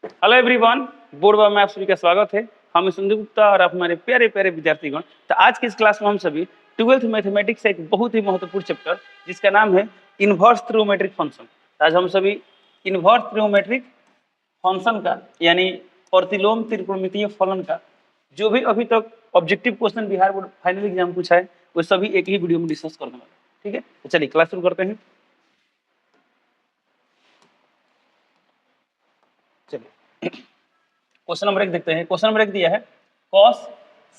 Hello everyone, board में आप सभी का स्वागत है। हम संदीप गुप्ता और आप हमारे प्यारे प्यारे विद्यार्थीगण। तो आज की इस क्लास में हम सभी 12th मैथमेटिक्स का एक बहुत ही महत्वपूर्ण चैप्टर जिसका नाम है इन्वर्स ट्रिग्नोमेट्रिक फंक्शन। आज हम सभी इन्वर्स ट्रिग्नोमेट्रिक फंक्शन का यानी प्रतिलोम त्रिकोणमितीय फलन का जो भी अभी तक objective question Bihar board final exam पूछा है वो सभी एक ही वीडियो में डिस्कस करने वाले। ठीक है, तो चलिए क्लास शुरू करते हैं। चलिए क्वेश्चन नंबर 1 देखते हैं। क्वेश्चन नंबर 1 दिया है cos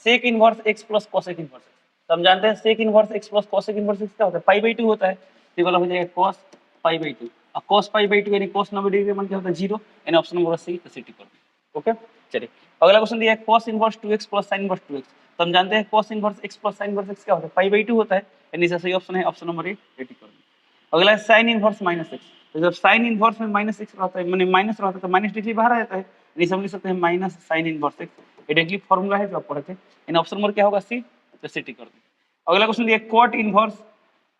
sec inverse x plus cosec inverse x। तो हम जानते हैं sec inverse x plus cosec inverse x क्या होता है, पाई बाई 2 होता है। तो ये वाला हो जाएगा cos पाई बाई 2। अब cos पाई बाई 2 यानी cos 90 डिग्री का मान क्या होता है 0, यानी ऑप्शन नंबर सी तो सिटी कर दो। ओके, चलिए अगला क्वेश्चन दिया है cos inverse 2x plus sin inverse 2x। तो हम जानते हैं cos inverse x plus sin inverse x क्या होता है, पाई बाई 2 होता है, यानी इसका सही ऑप्शन है ऑप्शन नंबर ए टिक कर दो। अगला है sin इनवर्स माइनस x। तो जब sin इनवर्स में माइनस x रहता है, माने माइनस रहता है तो माइनस डिग्री बाहर आ जाता है, यानी हम लिख सकते हैं माइनस sin इनवर्स x। ये डायरेक्टली फार्मूला है जो आप पढ़े थे, यानी ऑप्शन नंबर क्या होगा सी, तो सी टिक कर दो। अगला क्वेश्चन दिया cot इनवर्स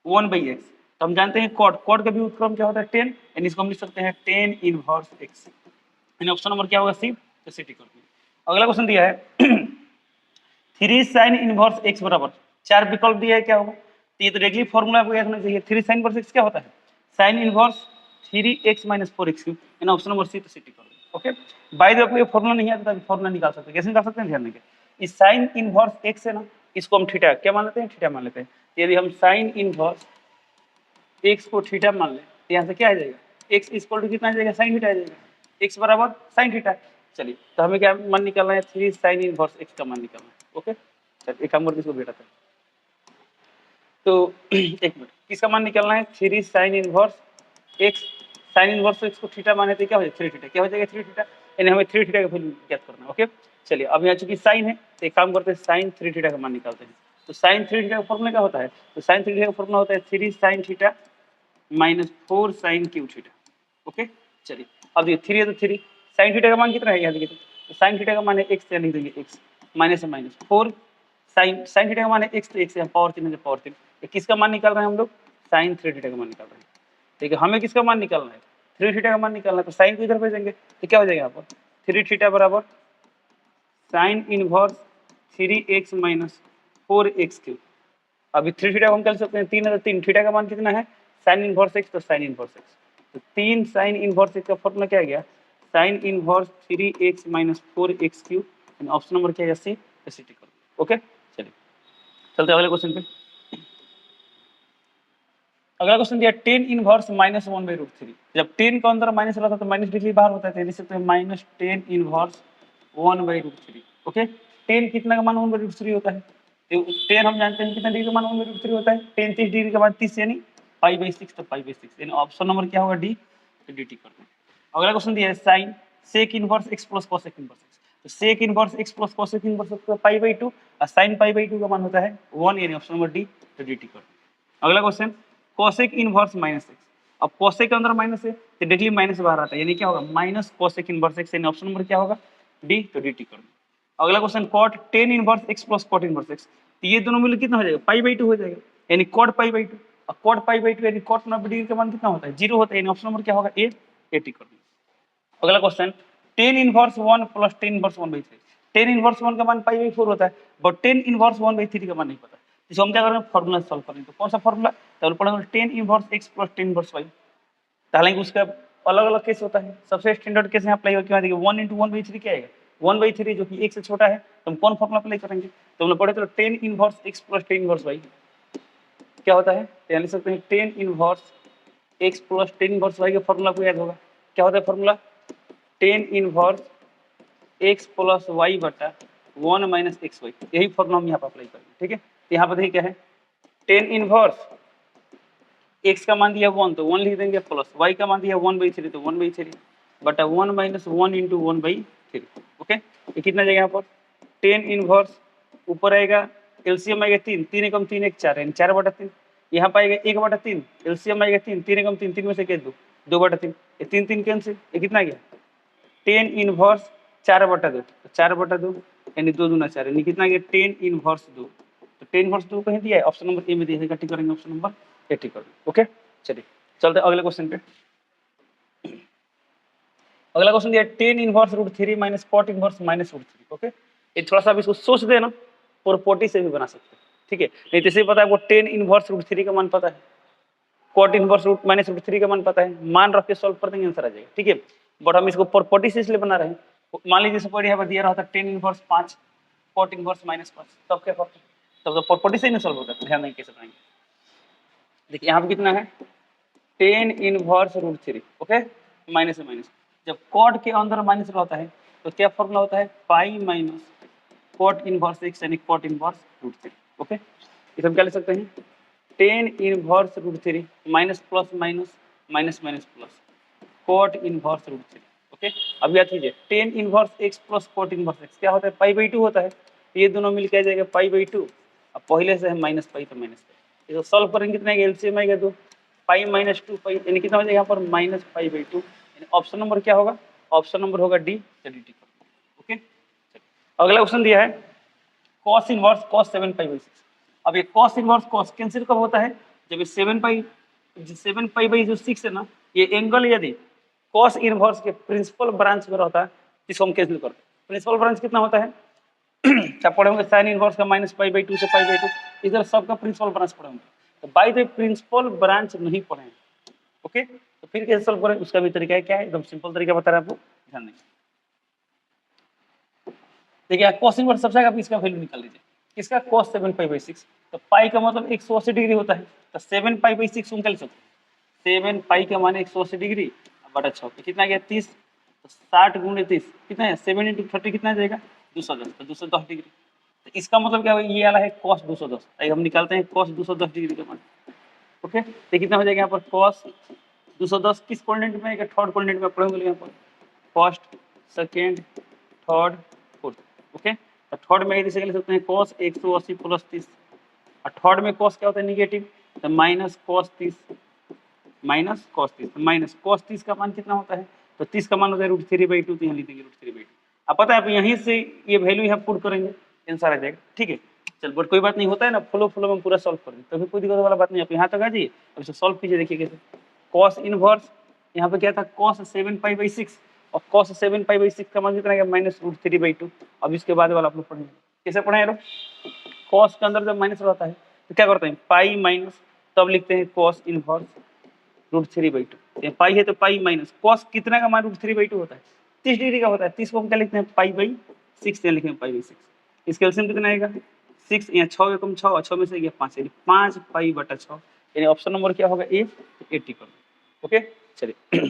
1/x। तो हम जानते हैं cot का भी उत्क्रम क्या होता है 10, यानी इसको हम लिख सकते हैं tan इनवर्स x, यानी ऑप्शन नंबर क्या होगा सी, तो सी टिक कर दो। अगला क्वेश्चन दिया है 3 sin इनवर्स x बराबर, चार विकल्प दिया है क्या होगा, तो ये तो रेगुलर फार्मूला आपको याद होना चाहिए। 3 sin इनवर्स x क्या होता है, sin inverse 3x - 4x cube, यानी ऑप्शन नंबर सी तो सी टिक कर दो। ओके, बाय द वे आपको ये फार्मूला नहीं आता तो फार्मूला निकाल सकते हैं। कैसे निकाल सकते हैं, ध्यान देंगे। इस sin इनवर्स x है ना, इसको हम थीटा क्या मान लेते हैं, थीटा मान लेते हैं। यदि हम sin इनवर्स x को थीटा मान लें तो यहाँ से क्या आ जाएगा, x इक्वल टू कितना आ जाएगा, sin थीटा आ जाएगा, x बराबर sin थीटा। चलिए तो हमें क्या मान निकालना है, 3 sin इनवर्स x का मान निकालना है। ओके, चलिए एक काम करके इसको बेटा है तो एक मिनट, किसका मान निकालना है, 3 sin inverse x। sin inverse x को थीटा माने तो क्या हो जाएगा 3 थीटा, क्या हो जाएगा 3 थीटा, यानी हमें 3 थीटा का वैल्यू ज्ञात करना है। ओके, चलिए अब यहाँ चूंकि sin है तो एक काम करते हैं sin 3 थीटा का मान निकालते हैं। तो sin 3 थीटा का फॉर्मूला क्या होता है, तो sin 3 थीटा का फॉर्मूला होता है 3 sin theta -4 sin cube theta. Okay, चलिए अब देखिए 3 है तो 3 sin थीटा का मान कितना है, यहाँ देखिए तो sin थीटा का मान है x, यानी देंगे x माइनस से माइनस 4 sin थीटा का मान है x, तो x है पावर 3 है पावर 3। ये किसका मान निकाल रहे हैं हम लोग, sin 3 थीटा का मान निकाल रहे हैं। ठीक है, हमें किसका मान निकालना है, 3 थीटा का मान निकालना है, तो sin को इधर भेजेंगे तो क्या हो जाएगा यहाँ पर 3 थीटा बराबर sin inverse 3x - 4x cube. अभी 3 थीटा को हम कर सकते हैं 3 है तो 3 थीटा का मान कितना है sin इनवर्स x, तो sin इनवर्स x तो 3 sin इनवर्स x का फॉर्मूला क्या आ गया, sin inverse 3x - 4x cube, and option number क्या है सी, सी टिक कर दो। ओके, चलिए चलते हैं अगले क्वेश्चन पे। अगला क्वेश्चन दिया tan इनवर्स -1/√3। जब tan का अंदर माइनस रहता है तो माइनस डिग्री बाहर होता है, तो लिख सकते हैं minus tan inverse 1/√3। Okay, tan कितना का मान 1/√3 होता है, तो tan हम जानते हैं कितना डिग्री का मान 1/√3 होता है, tan 30 डिग्री का मान 30 यानी पाई/6, तो पाई/6 यानी ऑप्शन नंबर क्या होगा डी, तो डी टिक कर दें। अगला क्वेश्चन दिया है sin sec inverse x plus cosec inverse x। तो sec inverse x plus cosec inverse x का पाई/2 और sin पाई/2 का मान होता है 1, यानी ऑप्शन नंबर डी, तो डी टिक कर दें। अगला question cosec inverse minus x। अब cosec के अंदर माइनस है तो डायरेक्टली माइनस बाहर आता है, यानी क्या होगा माइनस cosec इनवर्स x, यानी ऑप्शन नंबर क्या होगा डी, तो डी टिक कर दो। अगला question cot tan inverse x plus cot inverse x। तो ये दोनों मिलकर कितना हो जाएगा पाई/2 हो जाएगा, यानी cot पाई/2। और cot पाई/2 यानी cot 90 डिग्री का मान कितना होता है 0 होता है, यानी ऑप्शन नंबर क्या होगा ए, ए टिक कर दो। अगला question tan inverse 1 plus tan inverse 1/3। tan inverse 1 का मान पाई/4 होता है, बट tan इनवर्स 1/3 का मान नहीं पता, इसको हम क्या करेंगे फार्मूला सॉल्व करेंगे। तो कौन सा फार्मूला, तो पढ़ेंगे tan inverse x plus tan inverse y। हालांकि उसका अलग अलग केस होता है, सबसे स्टैंडर्ड केस यहाँ अप्लाई होगा, देखिए 1 × 1/3 क्या आएगा 1/3, जो कि 1 से छोटा है, तो हम कौन फार्मूला अप्लाई करेंगे, तो हम लोग पढ़े तो tan inverse x plus tan inverse y क्या होता है, तो यहाँ लिख सकते हैं tan inverse x plus tan inverse y का फार्मूला को याद होगा, क्या होता है formula tan inverse x plus y बटा 1 माइनस एक्स वाई, यही फॉर्मूला हम यहाँ पर अप्लाई करेंगे। ठीक है, यहाँ पर देखिए क्या है tan इनवर्स x का मान दिया 1 तो 1 लिख देंगे, प्लस y का मान दिया 1/3 तो 1/3 बटा 1 माइनस 1 इंटू 1/3। ओके, ये कितना जाएगा यहाँ पर tan इनवर्स ऊपर आएगा एलसीएम आएगा 3, 3 एकम 3 1 4 यानी 4/3, यहाँ पाएगा 1/3 एलसीएम आएगा 3, 3 एकम 3 3 में से क्या 2 2/3, ये 3 3 कैंसिल, ये कितना गया tan इनवर्स 4/2, 4/2 यानी 2 दूना 4 यानी कितना गया tan इनवर्स 2, तो tan इनवर्स 2 कहीं दिया है ऑप्शन नंबर ए में दिया है, टिक करेंगे ऑप्शन नंबर ए टिक कर। ओके, चलिए चलते अगले क्वेश्चन पे। अगला क्वेश्चन दिया tan inverse root three minus cot inverse minus root three. Okay, ये थोड़ा सा आप इसको सोच देना, प्रॉपर्टी से भी बना सकते हैं, ठीक है। नहीं तो इसे पता है वो टेन इनवर्स रूट थ्री का मान पता है, cot inverse root minus root three का मान पता है, मान रख के सॉल्व कर देंगे आंसर आ जाएगा, ठीक है। बट हम इसको प्रॉपर्टी से इसलिए बना रहे हैं, मान लीजिए सपोज यहाँ पर दिया रहा था tan inverse 5 cot inverse minus 5, तब क्या फर्क है, तब तो प्रॉपर्टी से ही नहीं सॉल्व होता है, ध्यान देंगे कैसे बनाएंगे। देखिए यहाँ पे कितना है, tan inverse root three, okay, minus minus, जब कॉट के अंदर माइनस रहता है तो क्या फॉर्मूला होता है, pi minus cot inverse x यानी cot inverse root three. Okay, इसे हम क्या लिख सकते हैं, tan inverse root three minus plus minus minus minus plus cot inverse root three. Okay, अब याद कीजिए tan inverse x plus cot inverse x क्या होता है, पाई बाई टू होता है, ये दोनों मिलकर आ जाएगा पाई बाई टू, अब पहले से है माइनस पाई तो माइनस पाई, इसको सॉल्व करेंगे कितना एलसीएम आएगा, तो पाई माइनस टू पाई यानी कितना हो जाएगा यहाँ पर माइनस पाई बाई टू, यानी ऑप्शन नंबर क्या होगा, ऑप्शन नंबर होगा डी, डी टी। ओके, अगला क्वेश्चन दिया है cos inverse cos 7 pi by 6। अब ये cos इनवर्स cos कैंसिल कब होता है, जब ये 7 पाई बाई जो 6 है ना, ये एंगल यदि cos इनवर्स के प्रिंसिपल ब्रांच में रहता है इसको हम कैंसिल करते हैं। प्रिंसिपल ब्रांच कितना होता है क्या पढ़े होंगे, sin इनवर्स का माइनस पाई बाई टू से पाई बाई टू, इधर सबका प्रिंसिपल ब्रांच पढ़े होंगे, तो बाई द प्रिंसिपल ब्रांच नहीं पढ़े हैं। ओके, तो फिर कैसे सॉल्व करें, उसका भी तरीका है, क्या है, एकदम सिंपल तरीका बता रहे हैं आपको, ध्यान देंगे। देखिए cos इनवर्स सबसे आगे आप इसका वैल्यू निकाल लीजिए, किसका, cos 7 पाई बाई 6, तो पाई का मतलब 180 डिग्री होता है, तो 7 पाई बाई 6 निकाल सकते हैं, 7 पाई का मान 180 डिग्री बटा 6 कितना गया 30, तो 60 गुणे 30 कितना है, 7 × 30 कितना जाएगा 210, तो 210 डिग्री, तो इसका मतलब क्या होगा, ये वाला है cos 210, आइए हम निकालते हैं cos 210 डिग्री का मान। ओके, तो कितना हो जाएगा यहाँ पर cos 210 किस कोऑर्डिनेट में आएगा, थर्ड कोऑर्डिनेट में पढ़ेंगे यहाँ पर, first second third fourth. Okay, तो थर्ड में इसे लिख सकते हैं cos 180 प्लस 30, और थर्ड में cos क्या होता है निगेटिव, तो माइनस cos 30 माइनस cos 30, तो माइनस cos 30 का मान कितना होता है, तो 30 का मान होता है √3/2, तो यहाँ लिख देंगे √3/2। अब पता है आप यहीं से ये वैल्यू यहाँ पुट करेंगे आंसर आ जाएगा, ठीक है। चल बट कोई बात नहीं, होता है ना, फ्लो में पूरा सॉल्व कर दें, तभी कोई दिक्कत वाला बात नहीं, आप यहाँ तक आ जाइए, अब इसे सॉल्व कीजिए, देखिए कैसे, cos इनवर्स यहाँ पे क्या था cos 7 पाई बाई 6, और cos 7 पाई बाई 6 का मान कितना है माइनस √3/2। अब इसके बाद वाला आप लोग पढ़ेंगे, कैसे पढ़े लोग, cos के अंदर जब माइनस रहता है तो क्या करते हैं, पाई माइनस, तब लिखते हैं cos इनवर्स √3/2, पाई है तो पाई माइनस cos कितना का मान √3/2 होता है, 30 डिग्री का होता है, 30 को हम क्या लिखते हैं पाई बाई 6, यहाँ लिखेंगे पाई बाई 6, इसका एलसीएम कितना आएगा 6, यहाँ 6 एकम 6 और 6 में से गया 5, यानी 5 पाई बटा 6, यानी ऑप्शन नंबर क्या होगा ए, 80 कर। ओके, चलिए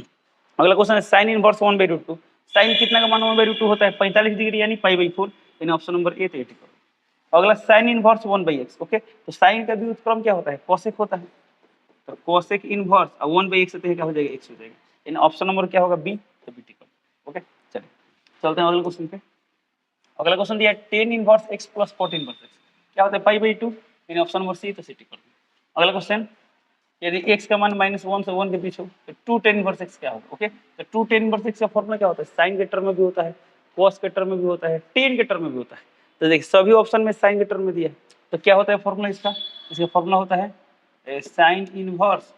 अगला क्वेश्चन है साइन इनवर्स 1/√2, साइन कितना का मान 1/√2 होता है 45 डिग्री यानी पाई/4, यानी ऑप्शन नंबर ए, तो 80 कर। अगला साइन इनवर्स 1/x। ओके, तो साइन का व्युत्क्रम क्या होता है, कोसेक होता है, तो कोसेक इनवर्स और 1/x से क्या हो जाएगा x हो जाएगा, यानी ऑप्शन नंबर क्या होगा बी, तो बी टिक कर। ओके, चलिए चलते हैं अगले क्वेश्चन पे। अगला क्वेश्चन दिया है tan inverse x plus cot inverse x क्या होता है पाई/2, यानी ऑप्शन नंबर सी, तो सी टिक कर। अगला क्वेश्चन, यदि x का मान -1 से 1 के बीच हो तो 2 tan इनवर्स x क्या होगा। ओके, तो 2 tan इनवर्स x का फॉर्मूला क्या होता है, साइन के टर्म में भी होता है, cos के टर्म में भी होता है, tan के टर्म में भी होता है, तो देखिए सभी ऑप्शन में साइन के टर्म में दिया है, तो क्या होता है फॉर्मूला इसका, इसका फॉर्मूला होता है साइन इनवर्स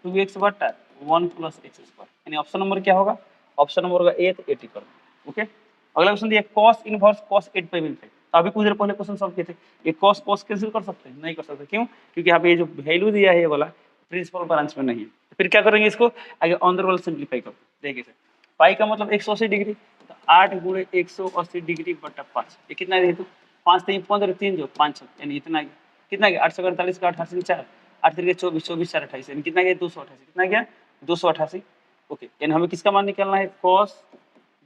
2x बटा 1 प्लस x स्क्वायर, यानी ऑप्शन नंबर क्या होगा, ऑप्शन नंबर होगा ए, तो 80 कर। ओके, अगला क्वेश्चन दिया cos inverse cos 8 pi by 5, तो अभी कुछ देर पहले क्वेश्चन सॉल्व किए थे, ये cos cos कैंसिल कर सकते हैं, नहीं कर सकते, क्यों, क्योंकि यहाँ पे ये जो वैल्यू दिया है ये वाला प्रिंसिपल ब्रांच में नहीं है, तो फिर क्या करेंगे, इसको आगे अंदर वाला सिंप्लीफाई करते हैं। देखिए सर, पाई का मतलब 180 डिग्री, तो 8 गुणे 180 डिग्री बटा 5, ये कितना है, तो 5 3 15 3 जो 5 यानी इतना कितना गया 848 का 88 4 8 3 24 24 4 28, यानी कितना गया 288, कितना गया 288। ओके, यानी हमें किसका मान निकालना है, cos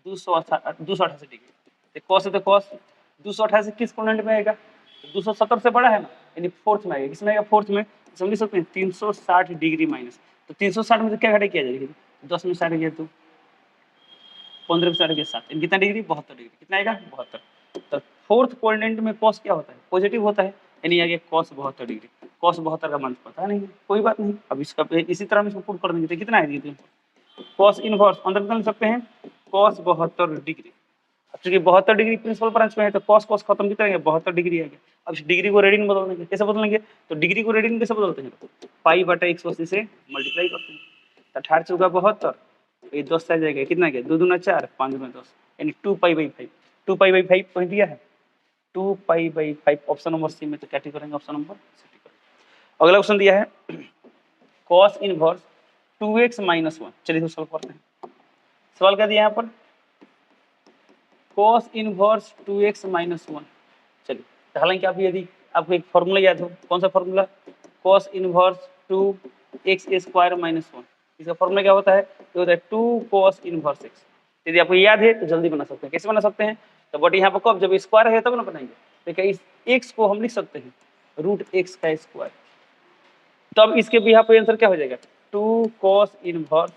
288 डिग्री, तो cos है तो cos 288 किस कोऑर्डिनेट में आएगा, 270 से बड़ा है ना, यानी फोर्थ में आएगा, किसमें आएगा फोर्थ में, समझ सकते हैं 360 डिग्री माइनस, तो 360 में से क्या घटा किया जाएगा, 10 में 60 गया तो 15 में 60 गया 7, यानी कितना डिग्री 72 डिग्री, कितना आएगा 72। तो फोर्थ कोऑर्डिनेट में cos क्या होता है, पॉजिटिव होता है, यानी आ गया cos 72 डिग्री, cos 72 का मान पता नहीं है, कोई बात नहीं, अब इसका इसी तरह हम इसको पुट कर देंगे, तो कितना है cos इनवर्स अंदर निकाल सकते हैं cos 72 डिग्री, अब चूंकि 72 डिग्री प्रिंसिपल ब्रांच में है तो cos cos खत्म कितना है 72 डिग्री आ गया। अब इस डिग्री को रेडियन बदल देंगे, कैसे बदलेंगे, तो डिग्री को रेडियन कैसे बदलते हैं, पाई बटा 180 से मल्टीप्लाई करते हैं, तो 18 × 4 = 72, ये 10 से आ जाएगा, कितना गया 2 दूना 4 5 दूना 10 यानी 2π/5। 2π/5 कहीं दिया है 2π/5 ऑप्शन नंबर सी में, तो क्या टिक करेंगे ऑप्शन नंबर सी टिक करेंगे। अगला क्वेश्चन दिया है cos इनवर्स 2x - 1। चलिए सॉल्व करते हैं। सवाल क्या दिया है यहाँ पर cos इनवर्स 2x - 1। चलिए हालांकि आप यदि आपको एक फॉर्मूला याद हो, कौन सा फॉर्मूला cos इनवर्स 2x² - 1। इसका फॉर्मूला क्या होता है, ये होता है 2 cos इनवर्स x। यदि आपको याद है तो जल्दी बना सकते हैं। कैसे बना सकते हैं, तो बट यहाँ पर कब जब स्क्वायर है तब ना बनाएंगे। तो क्या इस x को हम लिख सकते हैं √x का स्क्वायर, तब इसके भी यहाँ पर आंसर क्या हो जाएगा 2 cos इनवर्स,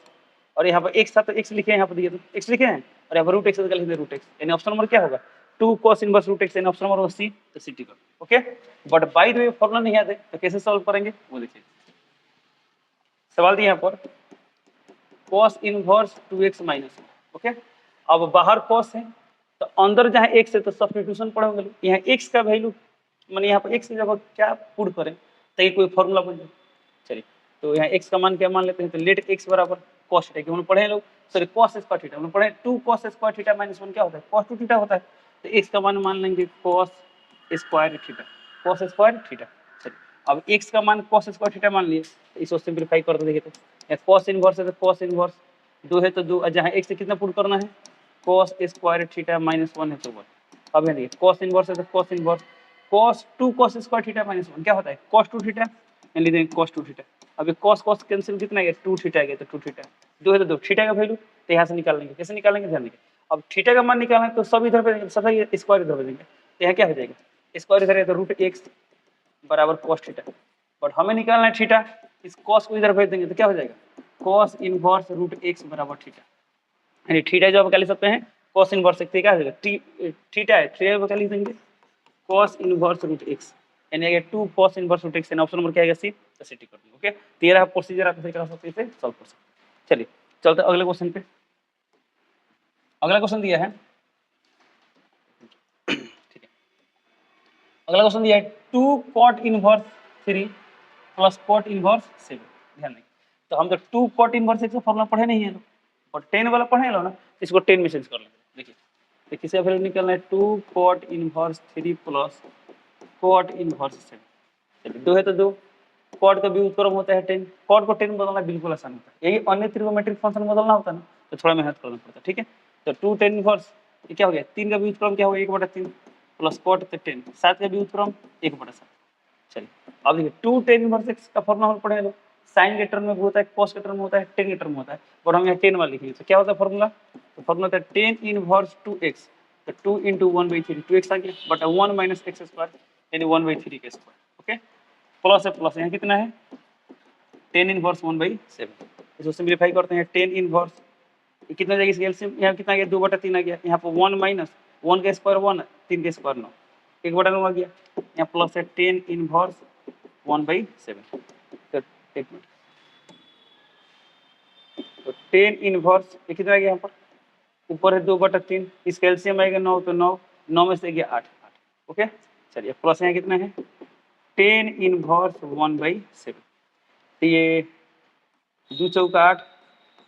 और यहाँ पर x था तो x लिखे हैं, यहाँ पर दिए तो x लिखे हैं, और यहाँ पर √x तो लिख दे √x, यानी ऑप्शन नंबर क्या होगा 2 cos इनवर्स √x, यानी ऑप्शन नंबर सी, तो C tick. Okay, but by the way formula नहीं याद है तो कैसे सॉल्व करेंगे वो देखिए। सवाल दिया यहाँ पर cos इनवर्स 2x - 1। ओके, अब बाहर cos है तो अंदर जहाँ x है तो सब्स्टिट्यूशन पढ़ोगे। यहाँ x का वैल्यू माने यहाँ पर x की जगह क्या पुट करें तो ये कोई फॉर्मूला बन जाए। चलिए तो यहाँ x का मान क्या मान लेते हैं, तो लेट x बराबर cos थीटा, हम लोग पढ़े लोग सॉरी cos स्क्वायर थीटा, हम लोग पढ़े 2 cos स्क्वायर थीटा - 1 क्या होता है cos 2 थीटा होता है, तो x का मान मान लेंगे cos square theta, cos square theta. चलिए अब x का मान cos स्क्वायर थीटा मान लिए, तो इसको सिंपलीफाई कर दो। देखिए तो cos इनवर्स है तो cos इनवर्स 2 है तो 2, जहाँ x से कितना पुट करना है cos स्क्वायर थीटा - 1 है तो 1। अब यहाँ देखिए cos इनवर्स है तो cos inverse cos 2 cos square theta - 1 क्या होता है cos 2 थीटा, यानी देंगे cos 2 थीटा। अब ये cos cos कैंसिल कितना गया 2 थीटा गया, तो 2 थीटा 2 है तो 2 थीटा का वैल्यू तो यहाँ से निकाल लेंगे। कैसे निकालेंगे ध्यान देंगे, अब थीटा का मान निकालना है तो सब इधर पे सब स्क्वायर इधर पे देंगे, तो यहाँ क्या हो जाएगा स्क्वायर इधर है तो √x बराबर cos थीटा, बट हमें निकालना है थीटा, इस cos को इधर भेज देंगे तो क्या हो जाएगा cos इनवर्स √x बराबर थीटा, यानी थीटा जो आप क्या लिख सकते हैं cos इनवर्स x क्या हो जाएगा थीटा है, थीटा को क्या लिख देंगे cos इनवर्स √x, यानी अगर 2 cos इनवर्स √x, यानी ऑप्शन नंबर क्या आएगा सी, तो सी टिक कर देंगे। ओके, तेरा प्रोसीजर आप इसे कर सकते हैं, इसे सॉल्व कर सकते हैं। चलिए चलते हैं अगले क्वेश्चन पे। अगला क्वेश्चन दिया है ठीक है, अगला क्वेश्चन दिया है 2 cot inverse 3 plus cot inverse 7। ध्यान दें तो हम तो 2 cot इनवर्स x का फॉर्मूला पढ़े नहीं है लोग, और 10 वाला पढ़े लो ना, इसको 10 में चेंज कर लेंगे। देखिए तो किसे वैल्यू निकलना है 2 cot inverse 3 plus cot inverse 7। चलिए 2 है तो 2, cot का व्युत्क्रम होता है 10, cot को 10 में बदलना बिल्कुल आसान होता है, यही अन्य त्रिगोनोमेट्रिक फंक्शन बदलना होता है ना तो थोड़ा मेहनत करना पड़ता है। ठीक है, तो 2 10 इनवर्स ये क्या हो गया 3 का व्युत्क्रम क्या हो गया 1/3 प्लस cot तो 10 7 का व्युत्क्रम 1/7। चलिए अब देखिए 2 10 इनवर्स x का फॉर्मूला हम पढ़े लो, साइन के टर्म में होता है, cos के टर्म में होता है, tan के टर्म में होता है, और हम यहाँ 10 वाला लिखेंगे तो क्या होता है फॉर्मूला, तो फॉर्मूला होता है tan इनवर्स 2x, तो 2 × 1/3 2x आ गया बटा 1 - x स्क्वायर यानी 1/3 का स्क्वायर। ओके, प्लस है प्लस यहाँ कितना है tan इनवर्स 1/7, इसको सिंपलीफाई करते हैं tan इनवर्स कितना जाएगा इसका एलसीएम यहाँ कितना गया 2/3 आ गया, यहाँ पर 1 - 1 का स्क्वायर 1 3 का स्क्वायर 9 1/9 आ गया, यहाँ प्लस है tan इनवर्स 1/7। तो एक मिनट, तो tan इनवर्स ये कितना गया यहाँ पर ऊपर है 2/3, इसका एलसीएम आएगा 9 तो 9 9 में से गया 8 8। ओके, चलिए प्लस यहाँ कितना है tan इनवर्स 1/7, तो ये 2 चौका 8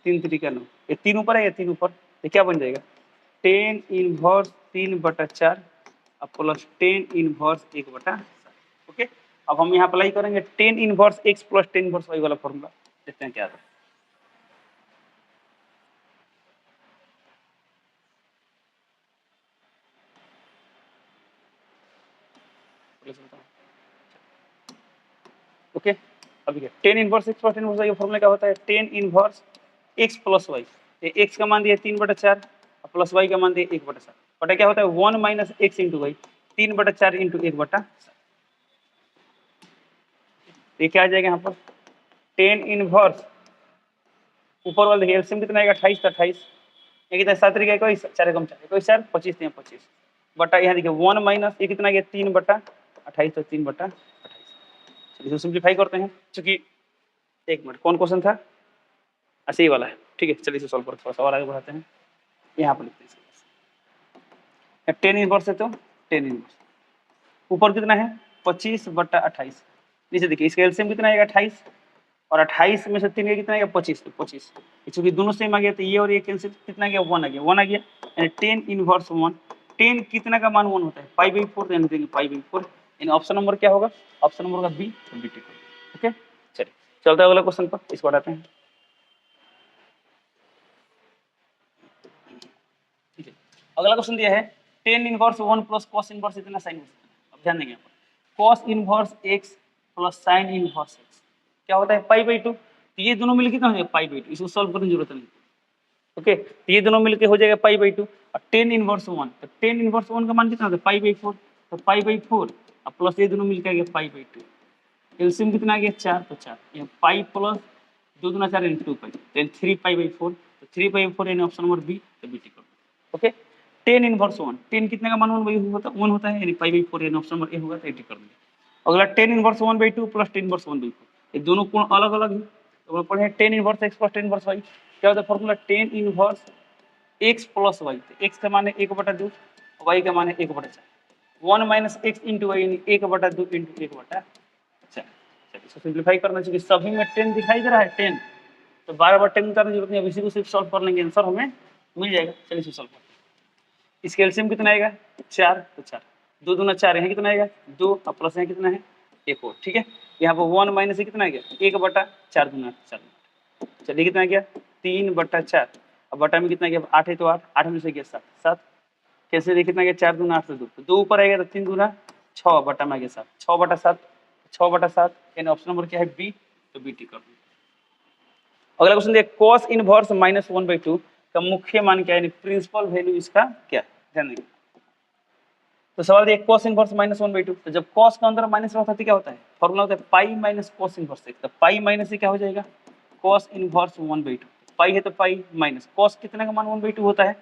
3 त्रिका 9, ये 3 ऊपर है या 3 ऊपर, ये क्या बन जाएगा tan इनवर्स 3/4 अब प्लस tan इनवर्स 1/7। ओके, अब हम यहाँ अप्लाई करेंगे tan inverse x plus tan inverse y वाला फॉर्मूला, देखते हैं क्या आता है। ओके, अभी क्या tan inverse x plus tan inverse y का फॉर्मूला क्या होता है tan inverse x plus y, ये x का मान दिया 3/4 प्लस y का मान दिया 1/7, बटा क्या होता है 1 - x × y 3/4 × 1/7, ये क्या आ जाएगा यहाँ पर tan इनवर्स ऊपर वाला देखिए एलसीएम कितना आएगा 28 तो 28 ये कितना 7 3 का 21 4 कम 4 21 4 25 3 25 बटा यहाँ देखिए 1 माइनस ये कितना गया 3/28 तो 3/28। इसको सिंपलीफाई करते हैं क्योंकि एक मिनट कौन क्वेश्चन था, अच्छा ये वाला है। ठीक है, चलिए इसे सॉल्व करते थोड़ा सा और आगे बढ़ाते हैं। यहाँ पर लिखते हैं tan इनवर्स है तो tan इनवर्स ऊपर कितना है 25/28, नीचे देखिए इसका एलसीएम कितना आएगा 28 और 28 में से 3 गया कितना आ गया 25, तो 25 क्योंकि दोनों सेम आ गया तो ये और ये कैंसिल, कितना गया 1 आ गया, 1 आ गया यानी 10 इनवर्स 1, 10 कितना का मान 1 होता है पाई/4, यानी देंगे पाई/4, यानी ऑप्शन नंबर क्या होगा, ऑप्शन नंबर का बी, तो बी टिक। ओके चलिए चलते हैं अगला क्वेश्चन पर, इसको हटाते हैं। ठीक है अगला क्वेश्चन दिया है tan inverse 1 plus cos inverse इतना साइन इतना। अब ध्यान देंगे यहाँ पर cos inverse x plus sine inverse x क्या होता है पाई/2, तो ये दोनों मिलकर कितना हो जाएगा पाई/2, इसको सॉल्व करने की जरूरत नहीं। ओके तो ये दोनों मिलके हो जाएगा पाई/2 और टेन इनवर्स 1, तो टेन इनवर्स 1 का मान कितना होता है पाई/4, तो पाई/4 और प्लस ये दोनों मिलकर आ गया पाई/2, एलसीएम कितना आ गया 4, तो 4 ये पाई प्लस 2 दूना 4 यानी 2 पाई, देन 3 पाई/4, तो 3 पाई/4 यानी ऑप्शन नंबर बी, तो बी टिक कर दो। ओके टेन इनवर्स 1, टेन कितने का मान 1 होता है यानी पाई/4 यानी ऑप्शन नंबर ए होगा, तो ए टिक कर देंगे। अगला tan inverse 1/2 plus tan inverse 1/4, ये दोनों कोण अलग अलग है, तो पढ़े tan inverse x plus tan inverse y क्या होता है formula tan inverse x plus Y, तो x का मान है 1/2, y का मान है 1/4, 1 माइनस एक्स इंटू वाई यानी 1/2 इंटू 1/4। चलिए इसको सिंप्लीफाई करना चाहिए, सभी में 10 दिखाई दे रहा है 10, तो बार बार 10 उतारने की जरूरत नहीं है, इसी को सिर्फ सॉल्व कर लेंगे आंसर हमें मिल जाएगा। चलिए इसे सॉल्व करते हैं। इसका एलसीएम कितना आएगा 4, तो 4 2 दूना 4 यहाँ कितना आएगा 2 और प्लस यहाँ कितना है 1 और, ठीक है यहाँ पर 1 माइनस कितना आ गया 1/4 दूना 4, चलिए कितना आ गया 3/4, अब बटा में कितना गया 8 है, तो 8 8 में से गया 7 7 कैसे देखिए कितना गया 4 दूना 8 से 2, तो 2 ऊपर आएगा तो 3 दूना 6 बटा में आ गया 7, 6/7 6/7 यानी ऑप्शन नंबर क्या है बी, तो बी टिक कर दो। अगला क्वेश्चन देखिए cos इनवर्स -1/2 का मुख्य मान क्या है, यानी प्रिंसिपल वैल्यू इसका क्या है, ध्यान देंगे। तो सवाल देखिए cos इनवर्स -1/2, तो जब cos का अंदर माइनस रहता है तो क्या होता है फॉर्मूला होता है pi minus cos inverse x, तो पाई माइनस से क्या हो जाएगा cos इनवर्स 1/2, पाई है तो पाई माइनस cos कितने का मान 1/2 होता है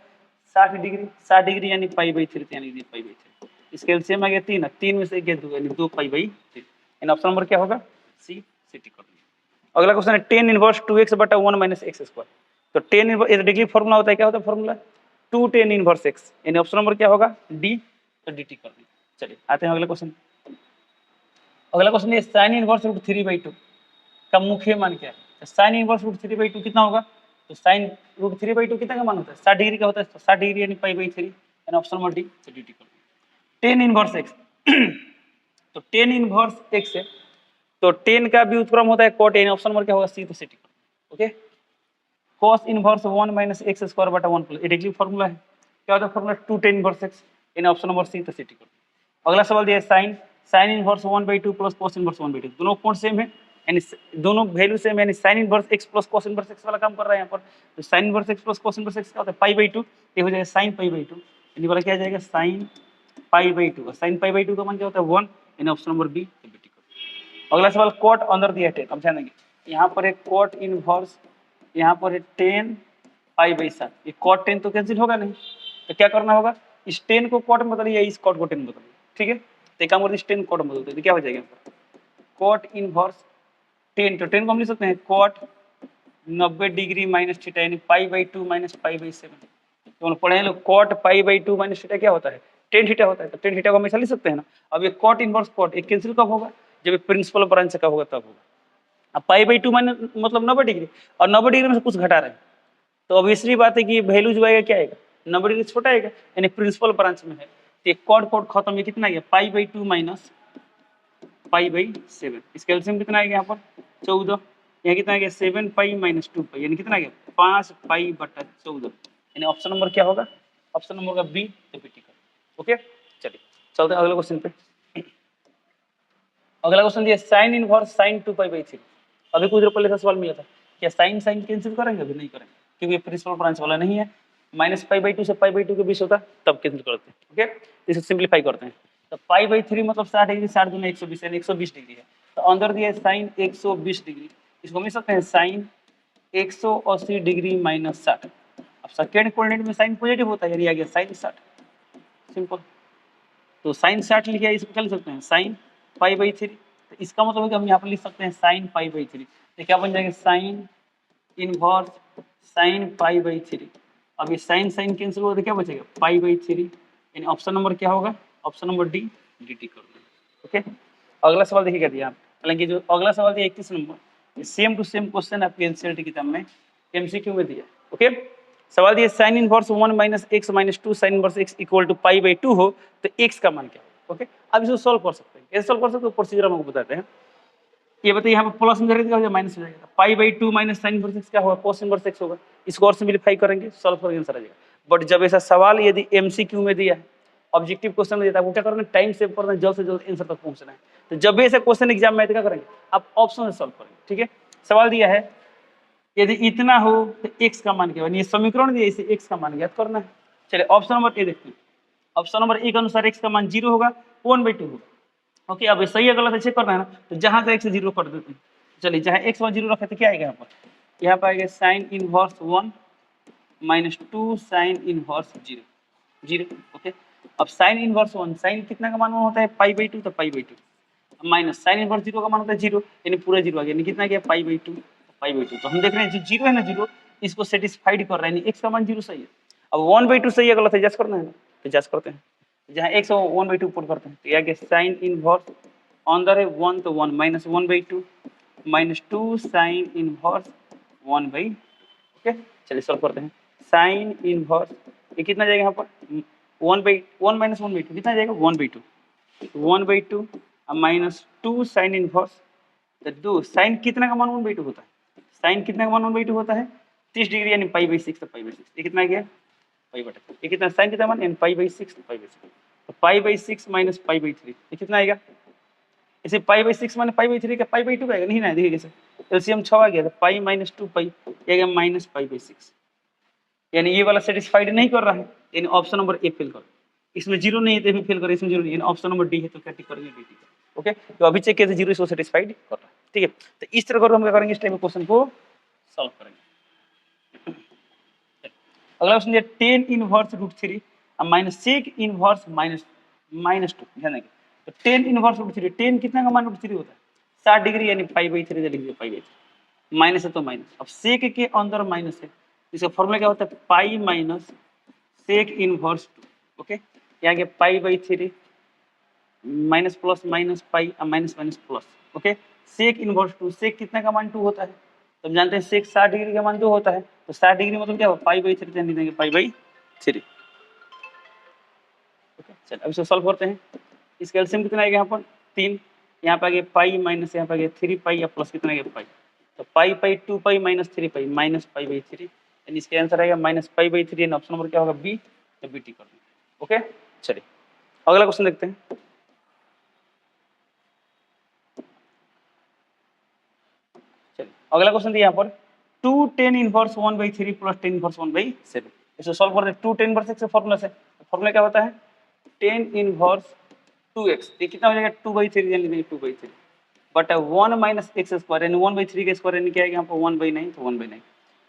60 डिग्री, 60 डिग्री यानी पाई/3 यानी पाई/3, इसके एलसीएम आ गया 3, 3 में से गया 2 यानी 2 पाई/3, यानी ऑप्शन नंबर क्या होगा सी, टिक कर दिया। अगला क्वेश्चन है टेन इनवर्स 2x बटा 1 माइनस एक्स स्क्वायर, तो टेन इनवर्स डिग्री फॉर्मूला होता है, क्या होता है फॉर्मूला 2 टेन इनवर्स x, यानी ऑप्शन नंबर क्या होगा डी, तो डी टिक कर दिया। चलिए आते हैं अगले क्वेश्चन। अगला क्वेश्चन है साइन इनवर्स √3/2 का मुख्य मान क्या है, तो साइन इनवर्स √3/2 कितना होगा, तो साइन √3/2 कितना का मान होता है 60 डिग्री का होता है, तो 60 डिग्री यानी पाई/3 यानी ऑप्शन नंबर डी, तो डी टिक कर दिया। टेन इनवर्स x तो टेन इनवर्स x है, तो 10 का भी उत्क्रम होता है cot, यानी ऑप्शन नंबर क्या होगा सी, तो सी टिक कर दिया। Okay cos inverse 1 minus X square बटा 1 प्लस ये फॉर्मूला है, क्या होता है फॉर्मूला 2 टेन इनवर्स x, यानी ऑप्शन नंबर सी, तो सी टिक कर दिया। अगला सवाल दिया है sine sine inverse 1/2 plus cos inverse 1/2, दोनों कोण सेम है यानी दोनों वैल्यू सेम, यानी sine inverse x plus cos inverse x वाला काम कर रहा है यहाँ पर, तो sine inverse x plus cos inverse x क्या होता है पाई/2, ये हो जाएगा साइन पाई/2, यानी वाला क्या आ जाएगा साइन पाई/2, साइन पाई/2 का मान क्या होता है 1, यानी ऑप्शन नंबर बी, तो बी टिक कर दिया। अगला सवाल cot अंदर दिया है 10, अब ध्यान देंगे यहाँ पर है cot इनवर्स, यहाँ पर है 10 पाई/7, ये cot 10 तो कैंसिल होगा नहीं, तो क्या करना होगा इस 10 को cot में बदलिए, इस cot को 10 में बदलिए, ठीक है तो काम करते इस 10 cot में बदलते हैं, तो क्या हो जाएगा यहाँ पर cot इनवर्स 10, तो 10 को हम लिख सकते हैं cot 90 डिग्री माइनस थीटा यानी पाई/2 माइनस पाई/7, तो हम पढ़े हैं लोग cot पाई/2 माइनस थीटा क्या होता है 10 थीटा होता है, तो 10 थीटा को हमेशा लिख सकते हैं ना। अब ये cot इनवर्स cot एक कैंसिल कब होगा जब प्रिंसिपल ब्रांच का होगा तब होगा। अब पाई/2 माइनस मतलब 90 डिग्री, और 90 डिग्री में से कुछ घटा रहे हैं, तो ऑब्वियसली बात है कि वैल्यू जो आएगा क्या आएगा 90 डिग्री छोटा आएगा, यानी प्रिंसिपल ब्रांच में है, तो ये cot खत्म, ये कितना आ गया पाई/2 माइनस पाई/7, इसका एलसीएम कितना आएगा यहाँ पर 14, यहाँ कितना आ गया 7 पाई माइनस 2 पाई, यानी कितना आ गया 5 पाई/14, यानी ऑप्शन नंबर क्या होगा ऑप्शन नंबर का बी, तो बी टिक। ओके चलिए चलते हैं अगले क्वेश्चन पे। अगला क्वेश्चन दिया साइन इनवर्स साइन 2 पाई/3, अभी कुछ देर पहले का सवाल मिला था, क्या साइन साइन कैंसिल करेंगे, अभी नहीं करेंगे क्योंकि प्रिंसिपल ब्रांच वाला नहीं है, -पाई/2 से पाई/2 के बीच होता तब कैंसिल करते हैं। ओके इसे सिंप्लीफाई करते हैं, तो पाई/3 मतलब 60 डिग्री, 60 दूनी 120 यानी 120 डिग्री है, तो अंदर दिया है साइन 120 डिग्री, इसको मिल सकते हैं साइन 180 डिग्री माइनस 60, अब सेकेंड कोऑर्डिनेट में साइन पॉजिटिव होता है यानी आ गया साइन 60, सिंपल, तो साइन 60 लिखा है, इसको क्या लिख सकते हैं साइन पाई/3, तो इसका मतलब है कि हम यहाँ पर लिख सकते हैं साइन पाई/3, तो क्या बन जाएगा साइन इनवर्स साइन पाई/3, अब ये साइन साइन कैंसिल होगा तो क्या बचेगा पाई/3, यानी ऑप्शन नंबर क्या होगा ऑप्शन नंबर डी, डी टिक कर दो। ओके अगला सवाल देखिए क्या दिया, हालांकि जो अगला सवाल दिया 31 नंबर, सेम टू सेम क्वेश्चन आपके एनसीईआरटी किताब में एमसीक्यू में दिया। ओके, सवाल दिया sine inverse 1 minus X minus 2 sine inverse X equal to pi by 2 हो तो एक्स का मान क्या होगा। ओके, अब इसको सॉल्व कर सकते हैं। कैसे सॉल्व कर सकते हो, प्रोसीजर हम आपको बताते हैं। ये बताइए यहाँ पे प्लस में जाएगा क्या हो जाएगा, माइनस हो जाएगा। पाई by 2 minus sign inverse x क्या होगा, कोस इनवर्स एक्स होगा। इसको और सिंपलीफाई करेंगे, सॉल्व करेंगे, आंसर आ जाएगा। बट जब ऐसा सवाल यदि एमसीक्यू में दिया है, ऑब्जेक्टिव क्वेश्चन में देता है, वो क्या करना है, टाइम सेव करना है, जल्द से जल्द आंसर तक पहुंचना है। तो जब भी ऐसा क्वेश्चन एग्जाम में क्या करेंगे, आप ऑप्शन से सॉल्व करेंगे। ठीक है, सवाल दिया है यदि इतना हो तो x का मान क्या होगा, ये समीकरण दिया, इसे x का मान ज्ञात करना है। चलिए ऑप्शन नंबर ए देखते हैं। ऑप्शन नंबर ए के अनुसार x का मान 0 होगा, 1/2 होगा। ओके, अब सही है गलत है चेक करना है ना, तो जहां से x 0 कर देते हैं। चलिए जहां x 0 रखे तो क्या आएगा यहाँ पर, यहाँ पर आएगा sign inverse 1 minus 2 sine inverse 0 0। Okay, अब साइन इनवर्स 1, साइन कितना का मान होता है, पाई बाई 2, तो पाई बाई 2 माइनस साइन इनवर्स 0 का मान होता है 0, यानी पूरा 0 आ गया, यानी कितना गया, पाई बाई 2, पाई बाई 2। तो हम देख रहे हैं जो 0 है ना, 0 इसको सेटिस्फाइड कर रहा है, यानी x का मान 0 सही है। अब 1/2 सही है गलत है जज करना है ना, तो जज करते हैं। जहाँ x 1/2 पुट करते हैं तो यह गया साइन इनवर्स अंदर है 1 तो 1 minus 1/2 minus 2 sine inverse 1/2। Okay, चलिए सॉल्व करते हैं। साइन इनवर्स ये कितना जाएगा यहाँ पर, 1/1 माइनस 1/2 कितना जाएगा, 1/2 1/2 माइनस 2 साइन इनवर्स, तो 2 साइन कितना का मान 1/2 होता है, साइन कितना का मान 1/2 होता है 30 डिग्री, यानी पाई बाई 6, तो पाई बाई 6 ये कितना गया, पाई बटा ये कितना, साइन कितना मान, यानी पाई बाई 6, तो पाई बाई 6, तो pi by 6 minus pi by 3 ये कितना आएगा, इसे pi by 6 minus pi by 3 का पाई बाई 2 आएगा, नहीं ना, देखिए कैसे एलसीएम 6 आ गया, तो पाई माइनस 2 पाई ये गया माइनस पाई बाई 6, यानी ये वाला सेटिस्फाइड नहीं कर रहा है, यानी ऑप्शन नंबर ए फेल करो। इसमें 0 नहीं है तो भी फेल करो, इसमें 0 नहीं है, ऑप्शन नंबर डी है तो क्या टिक करेंगे, डी टिक। ओके, तो अभी चेक किया 0 इसको सेटिस्फाइड कर रहा है। ठीक है, तो इस तरह कर हम क्या करेंगे, इस टाइप के क्वेश्चन को सॉल्व करेंगे। अगला क्वेश्चन दिया 10 inverse root 3 minus sec inverse minus minus 2, ध्यान देंगे। तो 10 इनवर्स रूट 3, 10 कितना का मान रूट 3 होता है 60 डिग्री, यानी पाई बाई 3 लिख दिया, पाई बाई 3 माइनस है तो माइनस। अब सेक के अंदर माइनस है, इसका फॉर्मूला क्या होता है, pi minus sec inverse 2। Okay, यहाँ गया pi by 3 minus plus minus pi minus minus plus. Okay, sec inverse 2, sec कितना का मान 2 होता है, तो हम जानते हैं सेक 60 डिग्री का मान 2 होता है, तो 60 डिग्री मतलब क्या होगा, पाई बाई 3 लिख देंगे, पाई बाई 3। ओके, चलिए अब इसे सॉल्व करते हैं। इसका एलसीएम कितना आएगा यहाँ पर 3, यहाँ पे आ गया पाई माइनस यहाँ पे आ गया 3 पाई या प्लस कितना आ गया पाई, तो पाई पाई 2 pi minus 3 pi minus pi by 3, यानी इसका आंसर आएगा माइनस पाई बाई 3, यानी ऑप्शन नंबर क्या होगा, बी, तो बी टी कर देंगे। ओके, चलिए अगला क्वेश्चन देखते हैं। चलिए अगला क्वेश्चन दिया यहाँ पर 2 10 इनवर्स 1/3 प्लस 10 इनवर्स 1/7, इसे सॉल्व कर दे। 2 10 इनवर्स x फॉर्मूला से, फॉर्मूला क्या होता है 10 इनवर्स 2x, ये कितना हो जाएगा 2/3, यानी लिखेंगे 2/3 बटा 1 माइनस एक्स स्क्वायर, यानी 1/3 का स्क्वायर, यानी क्या आएगा यहाँ पर 1/9, तो 1/9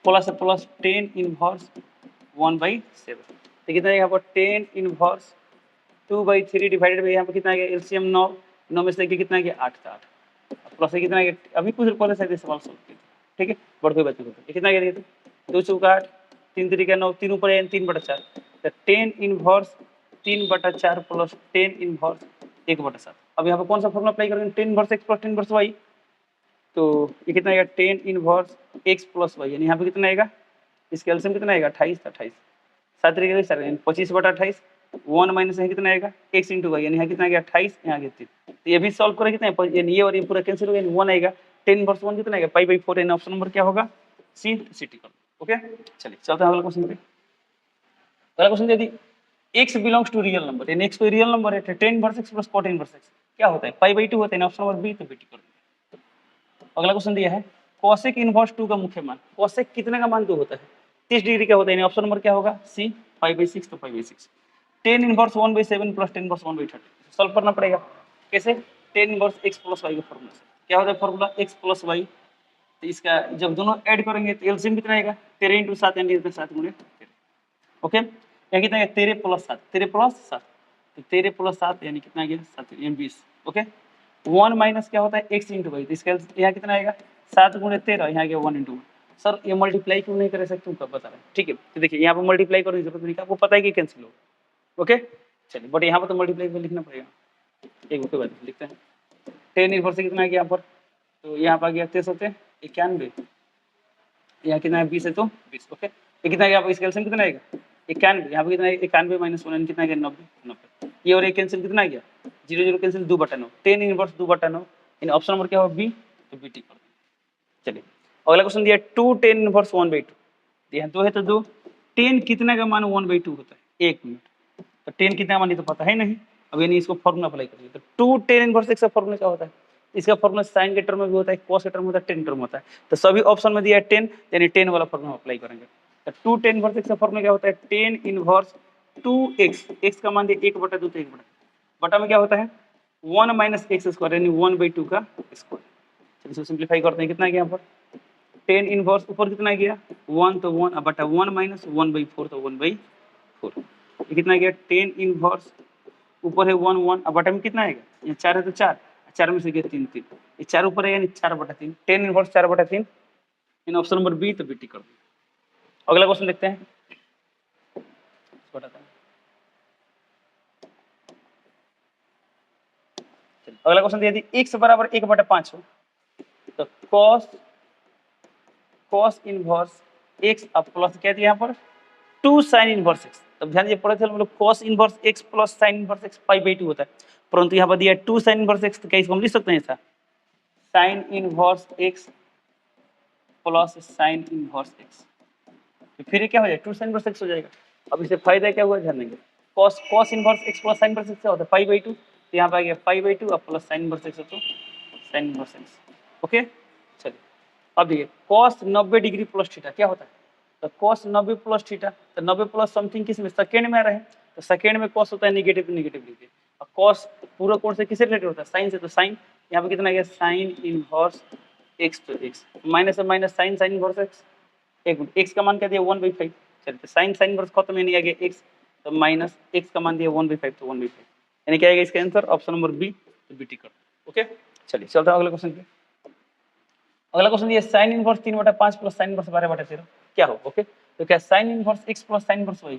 प्लस प्लस 10 इनवर्स 1/7, तो कितना आएगा यहाँ पर 10 इनवर्स 2/3 डिवाइडेड बाई यहाँ पर कितना आ गया, एलसीएम 9, 9 में से कितना आ गया 8 का 8 प्लस है कितना, अभी कुछ पहले से सवाल सॉल्व किया। ठीक है, बढ़ कोई बात नहीं, कितना गया, 2 चौका 8 3 3 9, 3 ऊपर 3/4, तो 10 इनवर्स 3/4 प्लस 10 इनवर्स 1/7। अब यहाँ पर कौन सा फॉर्मूला अप्लाई करेंगे, 10 inverse x plus 10 inverse y, तो ये कितना आएगा 10 इनवर्स x प्लस y, यानी यहाँ पे कितना आएगा, इसका एलसीएम कितना आएगा 28, 28 7 तरीके से 25/28, 1 माइनस यहाँ कितना आएगा x इंटू वाई, यानी यहाँ कितना आ गया 28, यहाँ गया 3, तो ये भी सॉल्व करें कितना है, यानी ये और ये पूरा कैंसिल हो गया, 1 आएगा, 10 इनवर्स 1 कितना आएगा पाई बाई 4, यानी ऑप्शन नंबर क्या होगा सी, सी टी कर। ओके, चलिए चलते हैं अगला क्वेश्चन पे। अगला क्वेश्चन यदि x belongs to real number, यानी x कोई रियल नंबर है, 10 inverse x plus 14 inverse x क्या होता है, पाई बाई 2 होता है, ऑप्शन नंबर बी, तो बी टी कर देंगे। अगला क्वेश्चन दिया है कोसेक इनवर्स 2 का मुख्य मान, कोसेक कितने का मान 2 होता है 30 डिग्री का होता है, ऑप्शन नंबर क्या होगा सी, पाई बाई 6, तो pi by 6। 10 inverse 1/7 plus 10 inverse 1/30 solve करना पड़ेगा, कैसे 10 इनवर्स x प्लस y का फॉर्मूला से, क्या होता है फॉर्मूला x प्लस y, तो इसका जब दोनों ऐड करेंगे तो एलसीएम कितना आएगा 13 × 7, यानी 7 गुणे 13। ओके, यहाँ कितना है 13 प्लस 7, 13 प्लस 7, तो 13 प्लस 7 यानी कितना आ गया 7, यानी 20। ओके, 1 माइनस क्या होता है x इंटू वाई, तो इसका यहाँ कितना आएगा 7 गुणे 13, यहाँ गया 1 इंटू। सर ये मल्टीप्लाई क्यों नहीं कर सकते, कब बता रहे हैं। ठीक है, तो देखिए यहाँ पर मल्टीप्लाई करने की जरूरत नहीं, आपको पता है कि कैंसिल होगा। ओके, चलिए बट यहाँ पर तो मल्टीप्लाई में लिखना पड़ेगा, एक ओके बात लिखते हैं। 10 इनवर्स कितना आ गया यहाँ पर, तो यहाँ पर आ गया 13 होते 91, यहाँ कितना है 20 है तो 20, ओके। ये कितना गया, इसका एलसीएम कितना आएगा 91, यहाँ पे कितना है 91 माइनस 1 कितना गया 90, ये और ये कैंसिल कितना आ गया 0 0 कैंसिल 2/9, 10 इनवर्स 2/9, इन ऑप्शन नंबर क्या होगा बी, तो बी टिक कर दो। चलिए अगला क्वेश्चन दिया 2 10 इनवर्स 1/2 दिया 2 है तो 2, 10 कितना का मान 1/2 होता है 1 मिनट, तो 10 कितना मान ये तो पता है नहीं, अब यानी इसको फॉर्मूला अप्लाई करिए, तो 2 10 इनवर्स x का फॉर्मूला क्या होता है, इसका फॉर्मूला साइन के टर्म में भी होता है, cos के टर्म में होता है, टेन टर्म होता है, तो सभी ऑप्शन में दिया है 10, यानी 10 वाला फॉर्मूला अप्लाई करेंगे। तो 2 10 इनवर्स x का फॉर्मूला क्या होता है 10 इनवर्स 2x, x का मान दिया 1/2 तो 1/2, बटा में क्या होता है 1 माइनस एक्स स्क्वायर यानी 1/2 का स्क्वायर। चलिए इसको सिंप्लीफाई करते हैं, कितना गया यहाँ पर 10 इनवर्स ऊपर कितना गया 1 तो 1 बटा 1 माइनस 1/4 तो 1/4, ये कितना गया 10 इनवर्स ऊपर है 1 1 अब बटा में कितना आएगा, यहाँ 4 है तो 4, 4 में से गया 3 3, ये 4 ऊपर है यानी 4/3, 10 इनवर्स 4/3, इन ऑप्शन नंबर बी, तो बी टिक कर दो। अगला क्वेश्चन देखते हैं, अगला क्वेश्चन दिया यदि x बराबर 1/5 हो तो cos इनवर्स x अब प्लस क्या दिया यहाँ पर 2 sin इनवर्स x, तब ध्यान दीजिए पढ़े थे हम लोग cos inverse x plus sin inverse x पाई/2 होता है, परंतु यहाँ पर दिया 2 sin इनवर्स x, तो क्या इसको हम लिख सकते हैं ऐसा sin inverse x plus sin inverse x, तो फिर ये क्या हो जाएगा 2 sin इनवर्स x हो जाएगा। अब इससे फायदा क्या हुआ ध्यान देंगे, cos inverse x plus sin inverse x क्या होता है पाई/2, तो यहाँ पर आ गया पाई/2 अब प्लस sin इनवर्स x हो तो sin इनवर्स x, ओके। चलिए अब देखिए cos 90 डिग्री प्लस थीटा क्या होता है, तो cos 90 प्लस थीटा, तो 90 प्लस समथिंग किस में सेकंड में आ रहा है, तो सेकंड में cos होता है नेगेटिव लीजिए, और cos पूरा कोण से किससे रिलेटेड होता है साइन से, तो साइन यहाँ पे कितना आ गया साइन इनवर्स x तो x minus minus sign inverse x, एक मिनट x का मान क्या दिया 1/5, चलिए तो साइन इनवर्स खत्म नहीं आ गया x, तो माइनस x का मान दिया 1/5 तो 1/5, यानी क्या आएगा इसका आंसर ऑप्शन नंबर बी, तो बी टिक कर, ओके। चलिए चलते हैं अगले क्वेश्चन पे। अगला क्वेश्चन ये sine inverse 3/5 plus sine inverse 12/13 क्या हो, ओके। तो क्या sign inverse x plus sine inverse y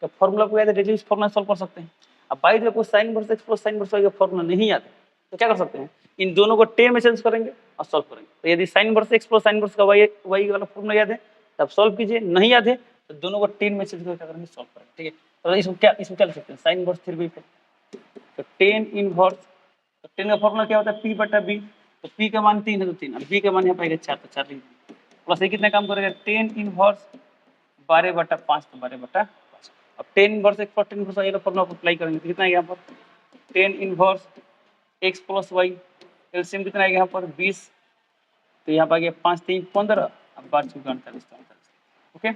का फार्मूला को याद है, डायरेक्टली फार्मूला सॉल्व कर सकते हैं। अब बाई द वे को sign inverse x plus sine inverse y का फार्मूला नहीं याद है तो क्या कर सकते हैं, इन दोनों को टेन में चेंज करेंगे और सॉल्व करेंगे। तो यदि sign inverse x plus sine inverse का y वाला फार्मूला याद है तब सॉल्व कीजिए, नहीं याद है तो दोनों को टेन में चेंज करके क्या करेंगे सॉल्व करेंगे, ठीक है। तो इसको क्या लिख सकते हैं साइन इनवर्स 3/5, तो टेन इनवर्स, तो टेन का फार्मूला क्या होता है p/b, तो p का मान 3 है तो 3, और b का मान यहाँ पाएगा 4 तो 4 लिख देंगे, प्लस ये कितना काम करेगा 10 इनवर्स 12/5 तो 12/5, अब 10 inverse x plus 10 inverse y का फार्मूला अप्लाई करेंगे तो कितना आएगा यहाँ पर 10 inverse x plus y, LCM कितना आएगा यहाँ पर 20, तो यहाँ पर आ गया 5 3 15 अब 12 4 48 okay,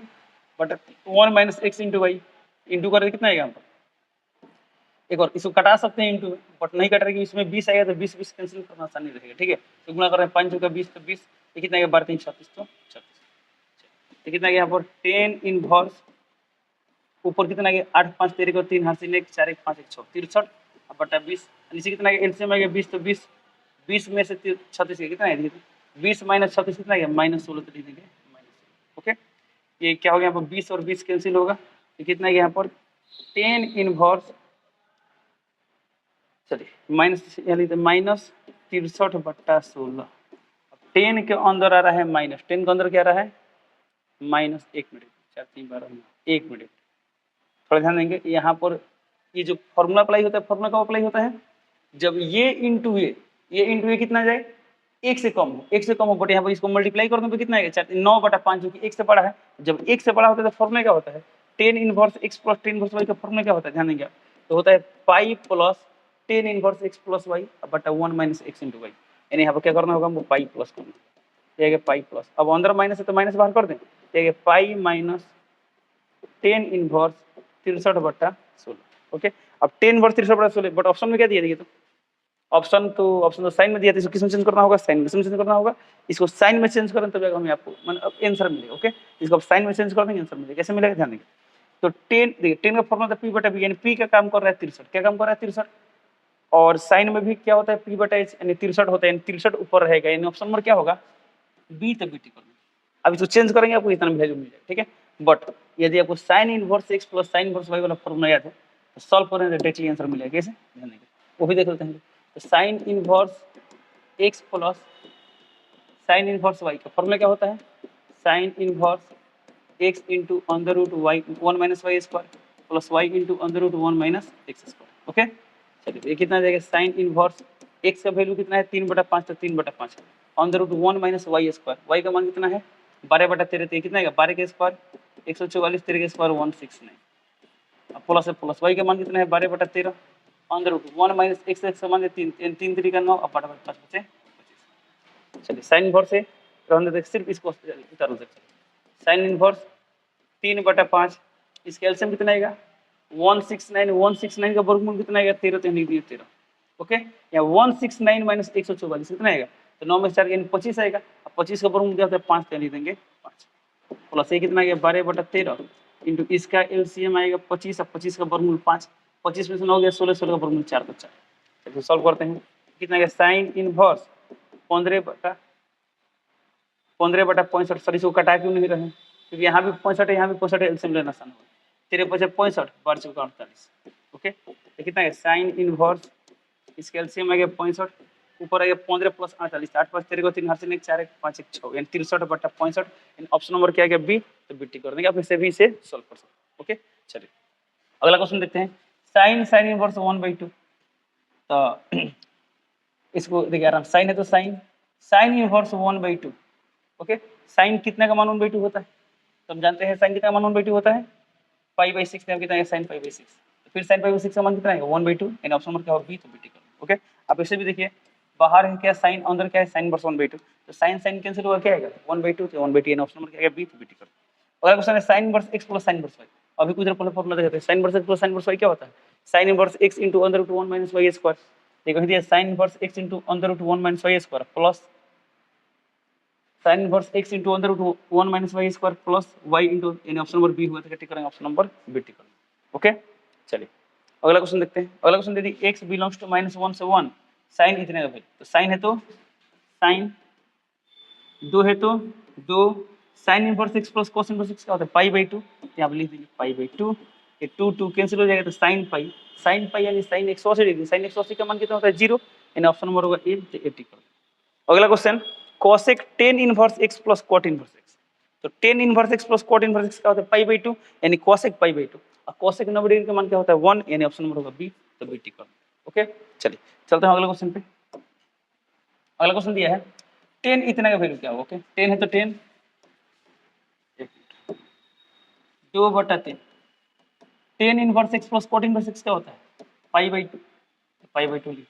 but 1 minus X into Y into करें कितना आएगा यहाँ पर, एक और इसको कटा सकते हैं इंटू में, बट नहीं कट रही इसमें 20 आएगा तो 20 20 कैंसिल करना आसानी रहेगा, ठीक है। तो गुणा कर रहे हैं 5 का 20 तो 20, ये कितना आएगा 12 3 36 तो 36, तो कितना आएगा यहाँ पर 10 इनवर्स ऊपर कितना आ गया 8 5 13 को 3 हाथ से 1 4 1 5 1 6 63 अब बटा 20, नीचे कितना आ गया एलसीएम आ गया 20 तो 20 20 में से 36 कितना है 20 माइनस 36 कितना आ गया -16 तो लिख देंगे -16, ओके। ये क्या हो गया यहाँ पर 20 और 20 कैंसिल होगा, तो कितना है यहाँ पर 10 इनवर्स, चलिए माइनस यानी माइनस 63/16, 10 के अंदर आ रहा है माइनस, 10 के अंदर क्या आ रहा है माइनस, 1 मिनट 4 3 12 1 मिनट थोड़ा ध्यान देंगे, यहाँ पर ये जो फॉर्मूला अप्लाई होता है, फॉर्मूला कब अप्लाई होता है जब ये इंटू ये कितना जाए एक से कम हो, एक से कम हो, बट यहाँ पर इसको मल्टीप्लाई कर दूं तो कितना आएगा 9/5 जो कि एक से बड़ा है, जब एक से बड़ा होता है तो फॉर्मूला क्या होता है 10 inverse x plus 10 inverse y का फॉर्मूला क्या होता है ध्यान देंगे आप, तो होता है pi plus 10 inverse x plus y बटा 1 माइनस x इंटू वाई, यानी यहाँ पर क्या करना होगा हमको पाई प्लस करना है, पाई प्लस, अब अंदर माइनस है तो माइनस बाहर कर दें, पाई माइनस 10 इनवर्स 63/16, ओके। अब 10 इनवर्स 63/16 बट ऑप्शन में क्या दिया, देखिए तो ऑप्शन तो साइन में दिया था, इसको किस में चेंज करना होगा साइन में चेंज करना होगा, इसको साइन में चेंज करें तब हमें आपको मतलब आंसर मिलेगा, ओके। इसको आप साइन में चेंज कर देंगे आंसर मिलेगा, कैसे मिलेगा ध्यान देंगे। तो 10 देखिए 10 का फॉर्मूला था p/b यानी p का काम कर रहा है 63, क्या काम कर रहा है 63, और साइन में भी क्या होता है p/h यानी 63 होता है, यानी 63 ऊपर रहेगा, यानी ऑप्शन नंबर क्या होगा बी, तब बी टिक कर, अब इसको चेंज करेंगे आपको इतना वैल्यू मिल जाएगा, ठीक है। बट यदि आपको sign inverse x plus sine inverse y वाला फॉर्मूला याद है तो सॉल्व करें तो डायरेक्टली आंसर मिलेगा, कैसे ध्यान देंगे वो भी देख लेते हैं। तो sine inverse x plus sine inverse Y का फॉर्मूला क्या होता है, sine inverse X into under root Y 1 minus Y square plus Y into under root 1 minus X square. Okay चलिए ये कितना आ जाएगा, साइन इनवर्स एक्स का वैल्यू कितना है 3/5, तो 3/5 under root 1 minus Y square, Y का मान कितना है 12/13, तो कितना है 12 के स्क्वायर 144, 13 के स्क्वायर 169 प्लस है प्लस वाई का मान कितना है 12/13 under root 1 minus X, X का मान 3 3 3 का 9 अब 5 बचे 25। चलिए साइन इनवर्स है रहने देते सिर्फ इसको उतार दो। साइन इनवर्स 3/5 इसका एलसीएम कितना आएगा 169, 169 का वर्गमूल कितना आएगा 13, तो लिख दिए 13। ओके या 169 माइनस 144 कितना आएगा, तो 9 में 4 यानी 25 आएगा। अब 25 का वर्गमूल क्या होता है 5, तो लिख देंगे 5 प्लस ये कितना आएगा 12/13 इंटू इसका एलसीएम आएगा 25, अब 25 का वर्गमूल 5, 25 में से 9 गया 16, 16 का वर्गमूल 4, तो 4। चलिए सॉल्व करते हैं, कितना आएगा साइन इनवर्स 15/65, सर इसको कटा क्यों नहीं रहे, क्योंकि यहाँ भी 65 है यहाँ भी 65 है, एलसीएम लेना आसान होगा। 13 × 5 = 65, 12 × 48। ओके तो कितना है साइन इनवर्स इसका एलसीएम आ गया 65, ऊपर आ गया 15 + 48, 8 + 5 13 को 3 हाथ से 4 5 1 6 यानी 63/65 यानी ऑप्शन नंबर क्या आ गया बी, तो बी टिक कर देंगे। आप इसे भी इसे सॉल्व कर सकते हैं। ओके चलिए अगला क्वेश्चन देखते हैं, साइन इनवर्स 1/2, तो इसको देखिए आराम, साइन है तो साइन इनवर्स 1/2। ओके साइन कितने का मान 1/2 होता है, तो हम जानते हैं साइन कितना मान 1/2 होता है π/6, कितना है साइन π/6, तो फिर साइन π/6 का मान कितना है 1/2 यानी ऑप्शन नंबर क्या होगा बी, तो बी टिक कर। ओके आप इसे भी देखिए, बाहर है क्या साइन, अंदर क्या है साइन इनवर्स 1/2, तो साइन साइन कैंसिल होगा क्या आएगा 1/2, तो 1/2 यानी ऑप्शन नंबर क्या आएगा बी, तो बी टिक कर। अगला क्वेश्चन है sine inverse x plus sine inverse y। अभी कुछ देर पहले फॉर्मूला देखे थे, sine inverse x plus sine inverse y क्या होता है, sine inverse x into under root 1 minus Y square, देखो दिया sine inverse x into under root 1 minus Y square plus sine inverse x into under root 1 minus Y square plus y into, यानी option number B हुआ, तो टिक करेंगे option number B tick करेंगे। Okay चलिए अगला question देखते हैं, अगला क्वेश्चन दे दी x बिलोंग्स टू -1 से 1, साइन इतने का भाई, तो साइन है तो साइन, 2 है तो 2, sine inverse x plus cos inverse x क्या होता है π/2, यहाँ पे लिख देंगे π/2, ये 2 2 कैंसिल हो जाएगा, तो साइन पाई यानी साइन 180 डिग्री, साइन 180 का मान कितना होता है 0, यानी ऑप्शन नंबर होगा ए, तो 80 कर। अगला question cosec tan inverse x plus cot inverse x, तो tan inverse x plus cot inverse x क्या होता है π/2 यानी cosec π/2, और cosec 90 डिग्री का मान क्या होता है 1, यानी ऑप्शन नंबर होगा बी, तो बी टिक कर। ओके चलिए चलते हैं अगले क्वेश्चन पे। अगला क्वेश्चन दिया है tan इतना का वैल्यू क्या होगा। ओके tan है तो tan 2/3, tan inverse x plus cot inverse x क्या होता है π/2 लिखिए,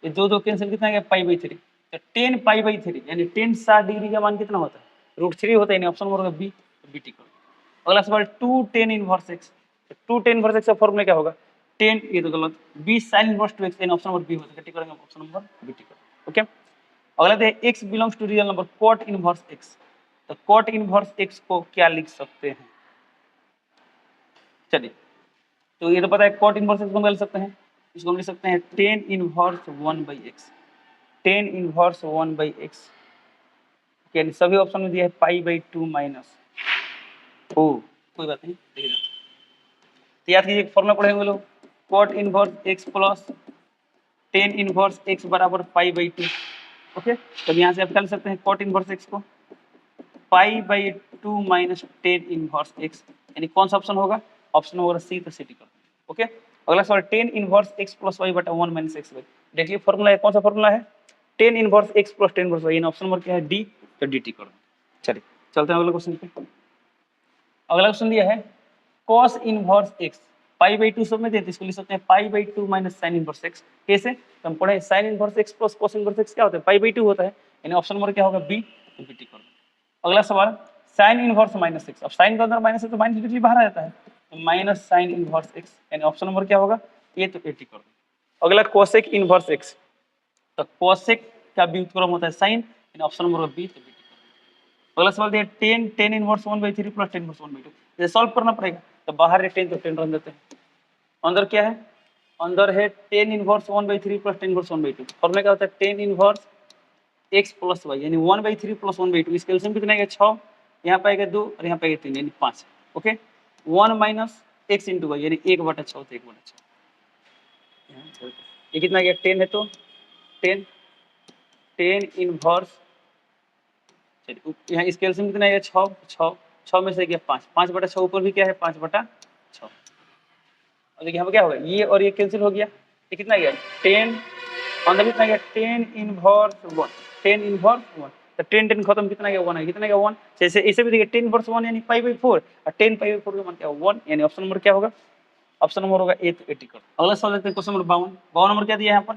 ये दो कैंसिल कितना आ गया π/3, तो tan π/3 यानी tan 60 डिग्री का मान कितना होता है √3 होता है, यानी ऑप्शन नंबर होगा बी, तो बी टिक करो। अगला सवाल 2 tan इनवर्स x, तो 2 tan इनवर्स x का फॉर्मूला क्या होगा tan, ये तो गलत, b sin इनवर्स 2x, यानी ऑप्शन नंबर बी होता है, टिक करेंगे ऑप्शन नंबर बी टिक करो। ओके अगला है x belongs to real number cot inverse x, तो cot इनवर्स x को क्या लिख सकते हैं, चलिए तो ये तो पता है cot इनवर्स x को हम लिख सकते हैं, इसको हम लिख सकते हैं tan inverse 1/x, tan inverse 1/x, यानी सभी ऑप्शन में दिया है π/2 माइनस ओ, कोई बात नहीं देखिए, तो याद कीजिए फॉर्मूला पढ़ेंगे लोग, cot inverse x plus tan inverse x बराबर π/2। ओके तब यहाँ से आप कर सकते हैं cot इनवर्स x को π/2 माइनस tan इनवर्स x, यानी कौन सा ऑप्शन होगा, ऑप्शन होगा सी, तो सी टिक कर। ओके अगला सवाल tan inverse x plus y बटा 1 माइनस x बाई, देखिए फॉर्मूला है, कौन सा फॉर्मूला है tan inverse x plus tan inverse y, यानी ऑप्शन नंबर क्या है डी, तो डी टिक कर। चलिए चलते हैं अगले क्वेश्चन पे। अगला क्वेश्चन दिया है cos इनवर्स x, π/2 सब में देते, इसको लिख सकते हैं π/2 माइनस sin इनवर्स x, कैसे, तो हम पढ़े sin inverse x plus cos inverse x क्या होता है π/2 होता है, यानी ऑप्शन नंबर क्या होगा बी, तो बी टिक कर। अगला सवाल sin इनवर्स माइनस x, अब sin के अंदर माइनस है तो माइनस डिग्री बाहर आ जाता है, तो माइनस sin इनवर्स x, यानी ऑप्शन नंबर क्या होगा ये, तो 80 कर दो। अगला cosec इनवर्स x, तो cosec का व्युत्क्रम होता है sin, यानी ऑप्शन नंबर बी, तो बी टिक कर दो। अगला सवाल दिया tan inverse 1/3 plus tan inverse 1/2, ये सॉल्व करना पड़ेगा, तो बाहर है tan, तो tan रख देते हैं, अंदर क्या है, अंदर है tan inverse 1/3 plus tan inverse 1/2, formula क्या होता है tan inverse x plus y, यानी 1/3 प्लस 1/2, इसका एलसीएम कितना आएगा 6, यहाँ पे आएगा 2 और यहाँ पे आएगा 3, यानी 5। Okay 1 minus x into Y, यानी 1/6, तो 1/6, ये कितना आ गया 10 है तो 10 इनवर्स चलिए यहाँ इसके एलसीएम कितना आएगा 6, 6, 6 में से गया 5, 5/6 ऊपर भी क्या है 5/6। और देखिए यहाँ पे क्या होगा, ये और ये कैंसिल हो गया, ये कितना गया 10, अंदर कितना गया 10 इनवर्स 1, 10 इनवर्स 1, तो 10 10 खत्म, कितना गया 1 है, कितना गया 1। जैसे इसे भी देखिए 10 इनवर्स 1 यानी π/4 और 10 π/4 का मान क्या 1, यानी ऑप्शन नंबर क्या होगा, ऑप्शन नंबर होगा ए तो 80 कर। अगला सवाल देखते हैं क्वेश्चन नंबर 52, 52 नंबर क्या दिया है यहाँ पर